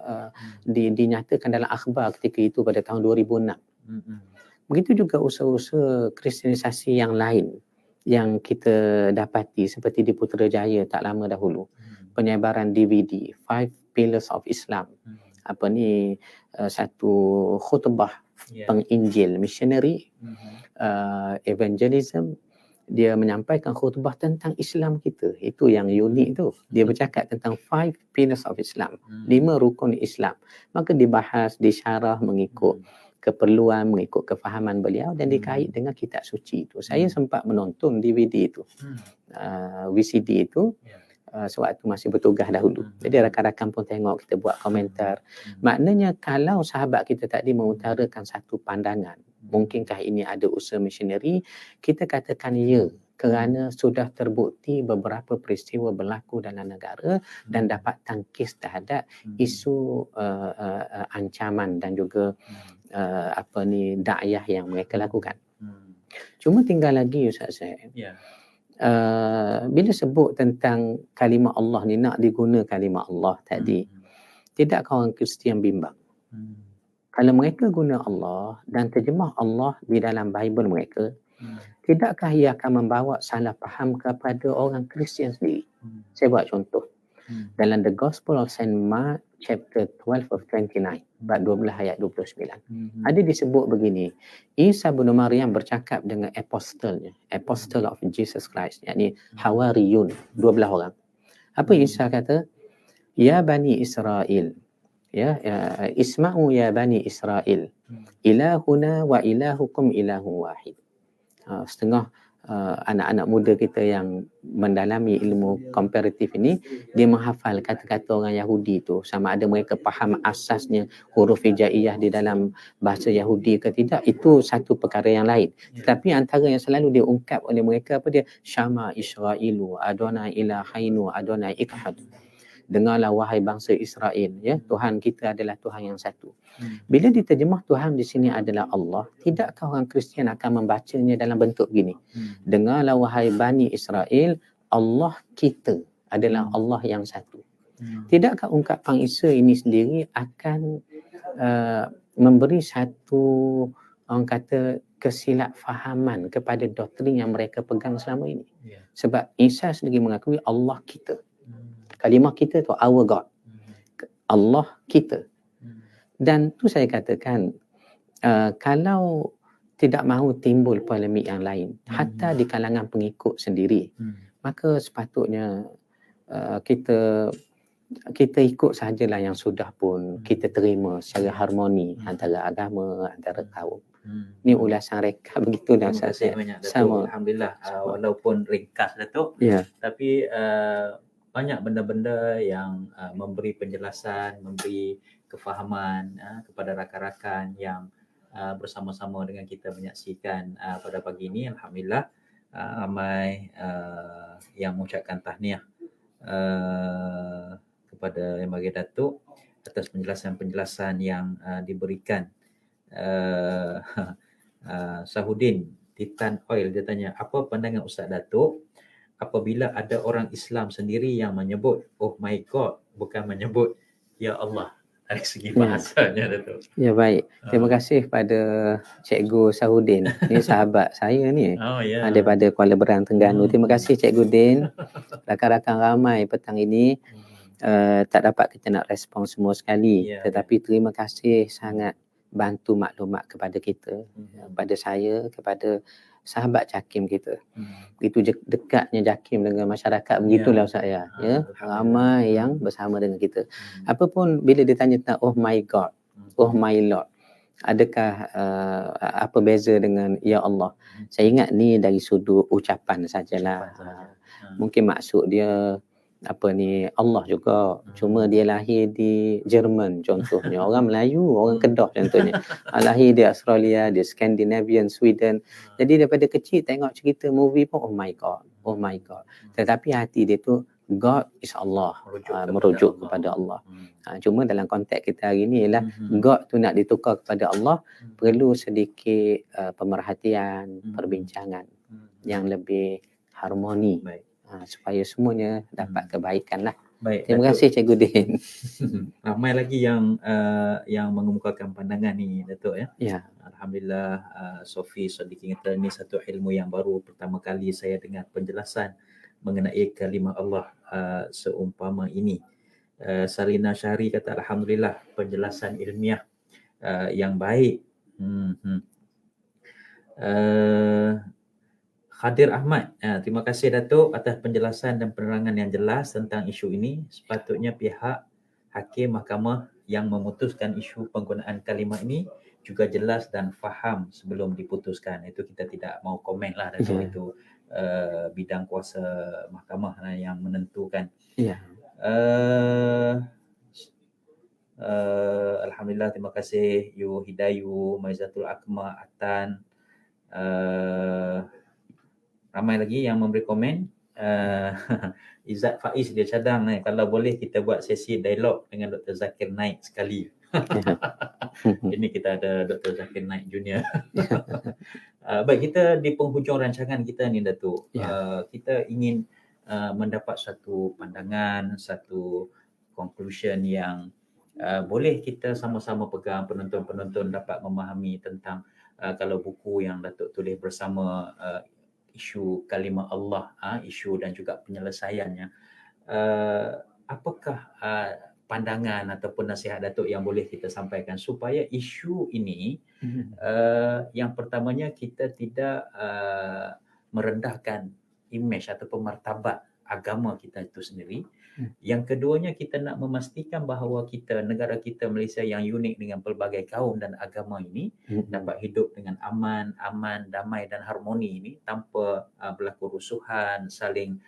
dinyatakan dalam akhbar ketika itu pada tahun 2006. Begitu juga usaha-usaha kristianisasi yang lain yang kita dapati seperti di Putrajaya tak lama dahulu. Penyebaran DVD 5 Pillars of Islam. Satu khutbah penginjil missionary, evangelism. Dia menyampaikan khutbah tentang Islam kita. Itu yang unik tu. Dia bercakap tentang 5 Pillars of Islam, 5 rukun Islam. Maka dibahas, disyarah mengikut keperluan, mengikut kefahaman beliau dan dikait dengan kitab suci itu. Saya sempat menonton DVD itu, VCD itu, sewaktu masih bertugas dahulu. Jadi rakan-rakan pun tengok, kita buat komentar. Maknanya kalau sahabat kita tadi mengutarakan satu pandangan, mungkinkah ini ada usaha misioneri, kita katakan ya, kerana sudah terbukti beberapa peristiwa berlaku dalam negara dan dapat tangkis terhadap isu ancaman dan juga dakwah yang mereka lakukan. Cuma tinggal lagi Ustaz Said. Bila sebut tentang kalimah Allah ni, nak diguna kalimah Allah tadi, tidakkah orang Kristian bimbang? Kalau mereka guna Allah dan terjemah Allah di dalam Bible mereka, tidakkah ia akan membawa salah faham kepada orang Kristian sendiri? Saya buat contoh. Dalam The Gospel of St. Mark chapter 12 of 29, bab 12 ayat 29. Ada disebut begini, Isa bin Maryam bercakap dengan apostle of Jesus Christ, yakni Hawariyun, 12 orang. Apa Isa kata? Ya Bani Israel, isma'u ya Bani Israel, ilahuna wa ilahukum ilahu wahid. Setengah anak-anak muda kita yang mendalami ilmu komparatif ini, dia menghafal kata-kata orang Yahudi tu, sama ada mereka faham asasnya huruf hijaiyah di dalam bahasa Yahudi ke tidak, itu satu perkara yang lain. Tetapi antara yang selalu diungkap oleh mereka apa dia? Syama Isra'ilu Adonai ilahainu Adonai ikhad. Dengarlah wahai bangsa Israel, ya, Tuhan kita adalah Tuhan yang satu. Bila diterjemah Tuhan di sini adalah Allah, tidakkah orang Kristian akan membacanya dalam bentuk begini? Dengarlah wahai Bani Israel, Allah kita adalah Allah yang satu. Tidakkah ungkapan Isa ini sendiri akan memberi satu, orang kata, kesilapfahaman kepada doktrin yang mereka pegang selama ini? Sebab Isa sendiri mengakui Allah kita. Kalimah kita tu our God. Allah kita. Dan tu saya katakan, kalau tidak mahu timbul polemik yang lain, hatta di kalangan pengikut sendiri, maka sepatutnya kita ikut sahajalah yang sudah pun kita terima secara harmoni antara agama, antara kaum. Ni ulasan reka begitu dah Terima kasih banyak Datuk. Sama. Alhamdulillah, walaupun ringkas Datuk, tapi banyak benda-benda yang memberi penjelasan, memberi kefahaman kepada rakan-rakan yang bersama-sama dengan kita menyaksikan pada pagi ini. Alhamdulillah, ramai yang mengucapkan tahniah kepada Yang Maha Datuk atas penjelasan-penjelasan yang diberikan. Sahudin Titan Oil, dia tanya, apa pandangan Ustaz Datuk apabila ada orang Islam sendiri yang menyebut oh my God, bukan menyebut ya Allah, dari segi bahasanya Datuk? Ya, baik. Terima kasih pada Cikgu Sahudin. Ni sahabat saya ni. Daripada Kuala Berang, Terengganu. Terima kasih Cikgu Din. Rakan-rakan ramai petang ini. Tak dapat kita nak respon semua sekali. Tetapi terima kasih sangat bantu maklumat kepada kita, kepada saya, kepada sahabat JAKIM kita. Begitu dekatnya JAKIM dengan masyarakat, begitulah Ustaz ya. Ramai yang bersama dengan kita. Apapun bila ditanya tentang oh my God, oh my Lord, adakah apa beza dengan ya Allah? Saya ingat ni dari sudut ucapan sajalah. Mungkin maksud dia Allah juga, cuma dia lahir di Jerman contohnya, orang Melayu, orang Kedah contohnya, lahir di Australia, di Scandinavian, Sweden. Jadi daripada kecil tengok cerita movie pun oh my God. Tetapi hati dia tu God is Allah, merujuk kepada Allah. Cuma dalam konteks kita hari ni ialah God tu nak ditukar kepada Allah, perlu sedikit pemerhatian, perbincangan yang lebih harmoni. Supaya semuanya dapat kebaikan lah. Baik, terima kasih Cikgu Din. Ramai lagi yang mengemukakan pandangan ni Datuk ya. Alhamdulillah, Sofi Sadiqin kata ni satu ilmu yang baru, pertama kali saya dengar penjelasan mengenai kalimah Allah seumpama ini. Sarina Syahri kata alhamdulillah, penjelasan ilmiah yang baik. Khadir Ahmad, terima kasih Datuk atas penjelasan dan penerangan yang jelas tentang isu ini. Sepatutnya pihak hakim mahkamah yang memutuskan isu penggunaan kalimah ini juga jelas dan faham sebelum diputuskan. Itu kita tidak mau komen lah, Datuk. Ya. Itu bidang kuasa mahkamah lah yang menentukan. Ya. Alhamdulillah, terima kasih Yu Hidayu, Maizatul Akmal, Atan, ramai lagi yang memberi komen. Izzat Faiz dia cadang ni, kalau boleh kita buat sesi dialog dengan Dr. Zakir Naik sekali. Ini kita ada Dr. Zakir Naik Junior. Baik, kita di penghujung rancangan kita ni, Datuk. Kita ingin mendapat satu pandangan, satu conclusion yang boleh kita sama-sama pegang, penonton-penonton dapat memahami tentang kalau buku yang Datuk tulis bersama, isu kalimah Allah, isu dan juga penyelesaiannya. Apakah pandangan ataupun nasihat Datuk yang boleh kita sampaikan supaya isu ini yang pertamanya kita tidak merendahkan imej ataupun martabat agama kita itu sendiri. Yang keduanya, kita nak memastikan bahawa negara kita Malaysia yang unik dengan pelbagai kaum dan agama ini dapat hidup dengan aman, damai dan harmoni ini tanpa berlaku rusuhan, saling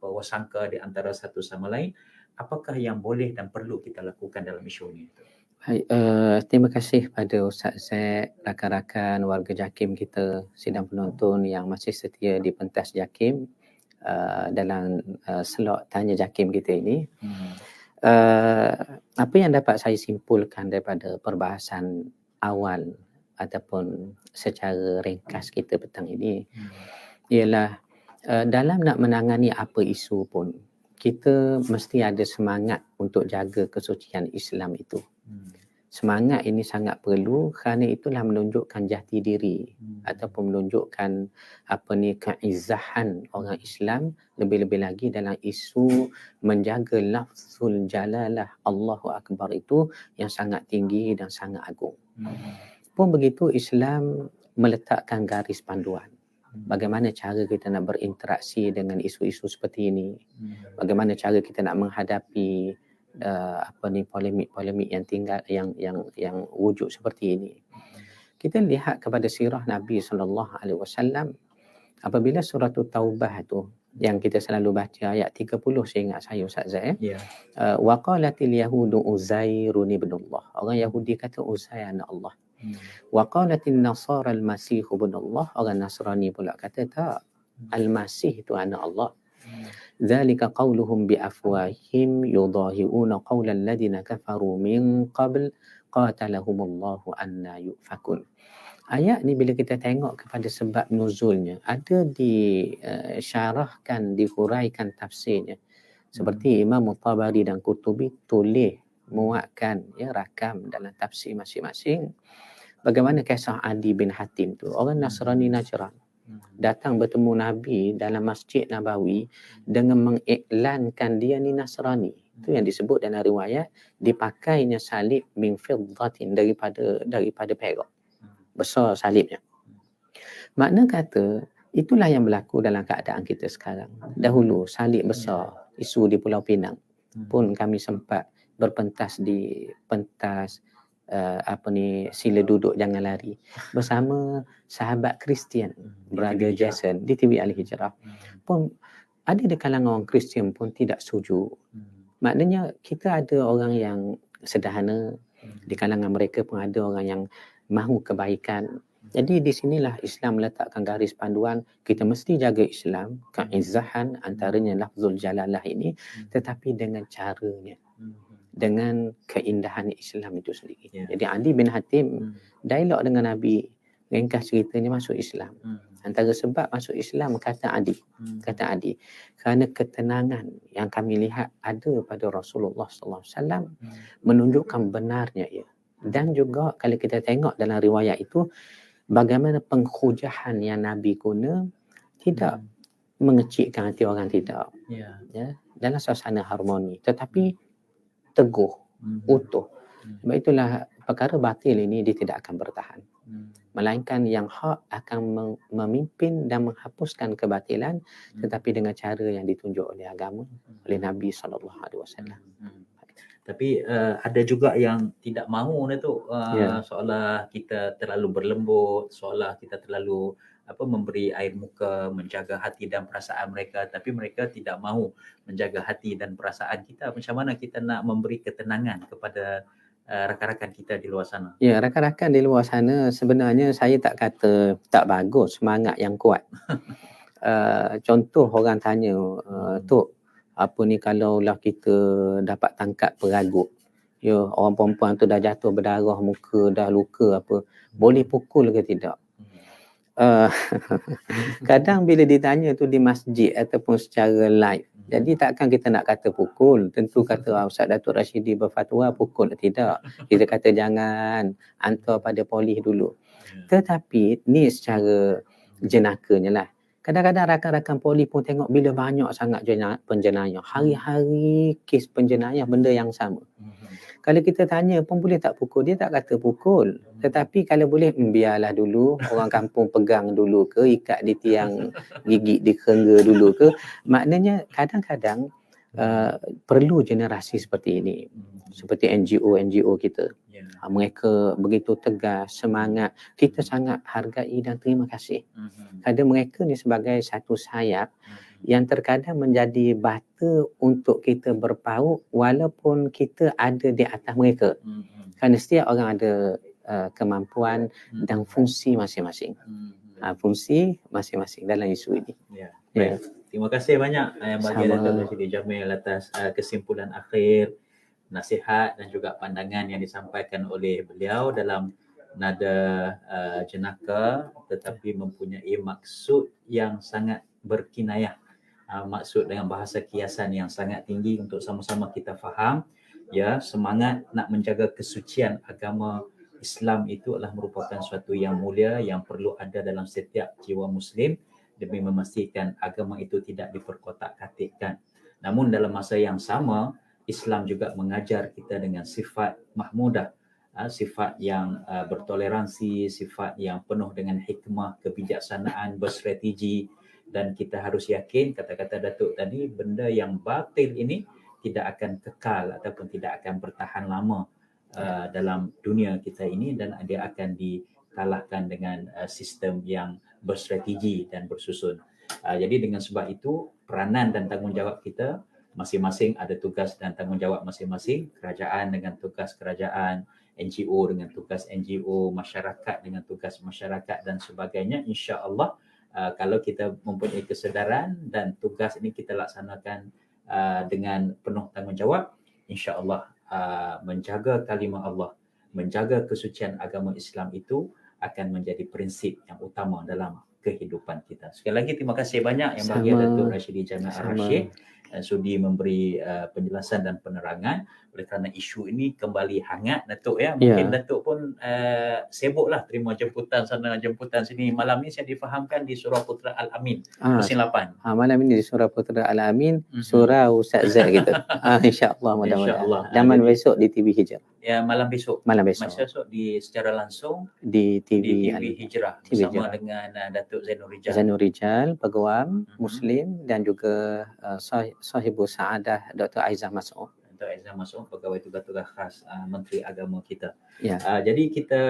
wasangka di antara satu sama lain. Apakah yang boleh dan perlu kita lakukan dalam isu ini? Baik, terima kasih pada Ustaz Zaid, rakan-rakan warga JAKIM kita, sidang penonton yang masih setia di pentas JAKIM dalam slot tanya JAKIM kita ini. Apa yang dapat saya simpulkan daripada perbahasan awal ataupun secara ringkas kita petang ini ialah dalam nak menangani apa isu pun, kita mesti ada semangat untuk jaga kesucian Islam itu. Semangat ini sangat perlu, kerana itulah menunjukkan jati diri ataupun menunjukkan keizzahan orang Islam, lebih-lebih lagi dalam isu menjaga lafzul jalalah Allahu Akbar itu yang sangat tinggi dan sangat agung. Pun begitu, Islam meletakkan garis panduan. Bagaimana cara kita nak berinteraksi dengan isu-isu seperti ini? Bagaimana cara kita nak menghadapi polemik-polemik yang tinggal yang wujud seperti ini. Kita lihat kepada sirah Nabi SAW, apabila surah Taubah tu yang kita selalu baca ayat 30, saya ingat saya Ustaz Zaid, wa qalatil yahudu Uzairun ibnullah. Orang Yahudi kata Uzair anak Allah. Wa qalatil nasara al-masih ibnullah. Orang Nasrani pula kata tak, al-masih itu anak Allah. Dzalika qauluhum bi afwahihim yudahi'una qaulal ladina kafaru min qabl qatalahumullahu anna yufakun. Ayat ni bila kita tengok kepada sebab nuzulnya, ada disyarahkan, dihuraikan tafsirnya. Seperti Imam Tabari dan Qutubi tulis, muatkan rakam dalam tafsir masing-masing. Bagaimana kisah Adi bin Hatim tu, orang Nasrani Najran, datang bertemu Nabi dalam Masjid Nabawi dengan mengiklankan dia ni Nasrani. Itu yang disebut dalam riwayat, dipakainya salib min fiddatin, daripada perak. Besar salibnya. Makna kata, itulah yang berlaku dalam keadaan kita sekarang. Dahulu salib besar, isu di Pulau Pinang. Pun kami sempat berpentas di pentas sila duduk jangan lari bersama sahabat Kristian, Brother Jason di TV Al-Hijrah. Pun ada di kalangan orang Kristian pun tidak setuju. Maknanya kita ada orang yang sederhana, di kalangan mereka pun ada orang yang mahu kebaikan. Jadi di sinilah Islam meletakkan garis panduan, kita mesti jaga Islam, keizzahan, antaranya lafzul jalalah ini, tetapi dengan caranya, dengan keindahan Islam itu sendiri. Jadi Adi bin Hatim dialog dengan Nabi, ringkas ceritanya masuk Islam. Antara sebab masuk Islam, kata Adi, kerana ketenangan yang kami lihat ada pada Rasulullah SAW menunjukkan benarnya ia. Dan juga kalau kita tengok dalam riwayat itu, bagaimana penghujahan yang Nabi guna tidak mengecikkan hati orang, tidak. Dalam suasana harmoni, tetapi teguh, utuh. Sebab itulah perkara batil ini dia tidak akan bertahan. Melainkan yang hak akan memimpin dan menghapuskan kebatilan, tetapi dengan cara yang ditunjuk oleh agama, oleh Nabi SAW. Tapi ada juga yang tidak mahu Datuk, Ya. seolah kita terlalu berlembut, seolah kita terlalu memberi air muka, menjaga hati dan perasaan mereka, tapi mereka tidak mahu menjaga hati dan perasaan kita. Macam mana kita nak memberi ketenangan kepada rakan-rakan kita di luar sana? Ya, rakan-rakan di luar sana sebenarnya saya tak kata tak bagus, semangat yang kuat. Contoh orang tanya, Tok, apa ni kalaulah kita dapat tangkap peragut, ya, orang perempuan tu dah jatuh berdarah, muka dah luka apa, boleh pukul ke tidak? Kadang bila ditanya tu di masjid ataupun secara live, jadi takkan kita nak kata pukul. Tentu kata Ustaz Datuk Rashidi berfatwa pukul tidak. Kita kata jangan, hantar pada polis dulu. Tetapi ni secara jenakanya lah. Kadang-kadang rakan-rakan polis pun tengok bila banyak sangat penjenayah. Hari-hari kes penjenayah benda yang sama. Kalau kita tanya pun boleh tak pukul, dia tak kata pukul. Tetapi kalau boleh, biarlah dulu, orang kampung pegang dulu ke, ikat di tiang, gigit di kerengga dulu ke. Maknanya kadang-kadang perlu generasi seperti ini. Seperti NGO kita. Mereka begitu tegas, semangat. Kita sangat hargai dan terima kasih. Kerana mereka ni sebagai satu sayap yang terkadang menjadi bata untuk kita berpaut walaupun kita ada di atas mereka. Kerana setiap orang ada kemampuan dan fungsi masing-masing. Fungsi masing-masing dalam isu ini. Ya. Terima kasih banyak yang bagi Datuk Rashidi Jamil atas kesimpulan akhir, nasihat dan juga pandangan yang disampaikan oleh beliau dalam nada jenaka tetapi mempunyai maksud yang sangat berkinayah, maksud dengan bahasa kiasan yang sangat tinggi untuk sama-sama kita faham, ya, semangat nak menjaga kesucian agama Islam itu adalah merupakan suatu yang mulia yang perlu ada dalam setiap jiwa Muslim demi memastikan agama itu tidak diperkotak-katikkan. Namun dalam masa yang sama Islam juga mengajar kita dengan sifat mahmudah, sifat yang bertoleransi, sifat yang penuh dengan hikmah, kebijaksanaan, berstrategi, dan kita harus yakin kata-kata Datuk tadi, benda yang batil ini tidak akan kekal ataupun tidak akan bertahan lama dalam dunia kita ini, dan dia akan dikalahkan dengan sistem yang berstrategi dan bersusun. Jadi dengan sebab itu peranan dan tanggungjawab kita masing-masing ada tugas dan tanggungjawab masing-masing, kerajaan dengan tugas kerajaan, NGO dengan tugas NGO, masyarakat dengan tugas masyarakat dan sebagainya. Insya-Allah kalau kita mempunyai kesedaran dan tugas ini kita laksanakan dengan penuh tanggungjawab, insya-Allah menjaga kalimah Allah, menjaga kesucian agama Islam itu akan menjadi prinsip yang utama dalam kehidupan kita. Sekali lagi terima kasih banyak yang bagi Datuk Rashidi Jamil Ar-Rashid sudi memberi penjelasan dan penerangan. Oleh kerana isu ini kembali hangat Datuk, ya, mungkin Datuk pun sibuklah terima jemputan sana jemputan sini. Malam ni saya difahamkan di Surah Putra Al-Amin musim 8. Malam ini di Surah Putra Al-Amin, surah Ustaz Zaid kita. Insya-Allah mudah-mudahan. Dan besok di TV Hijrah. Ya, malam besok. Besok di secara langsung di TV Hijrah bersama dengan Datuk Zainul Rijal, peguam Muslim, dan juga Sahibu Saadah Dr. Aizah Mas'ud. Pegawai tugas-tugas khas Menteri Agama kita. Ya. Jadi kita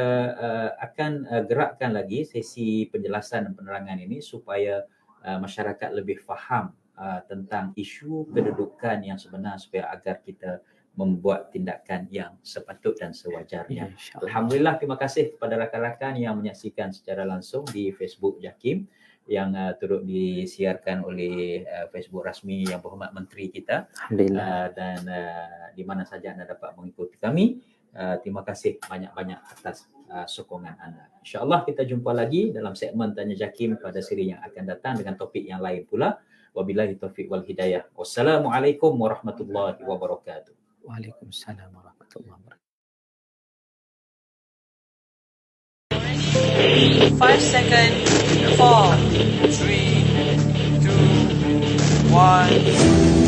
akan gerakkan lagi sesi penjelasan dan penerangan ini supaya masyarakat lebih faham tentang isu kedudukan yang sebenar, supaya agar kita membuat tindakan yang sepatut dan sewajarnya. Alhamdulillah, terima kasih kepada rakan-rakan yang menyaksikan secara langsung di Facebook JAKIM yang turut disiarkan oleh Facebook rasmi Yang Berhormat Menteri kita. Alhamdulillah. Dan di mana saja anda dapat mengikuti kami. Terima kasih banyak-banyak atas sokongan anda. InsyaAllah kita jumpa lagi dalam segmen Tanya JAKIM pada siri yang akan datang dengan topik yang lain pula. Wabillahi taufiq wal hidayah. Wassalamualaikum warahmatullahi wabarakatuh. Waalaikumsalam warahmatullahi wabarakatuh. 5 seconds. 4, 3, 2, 1.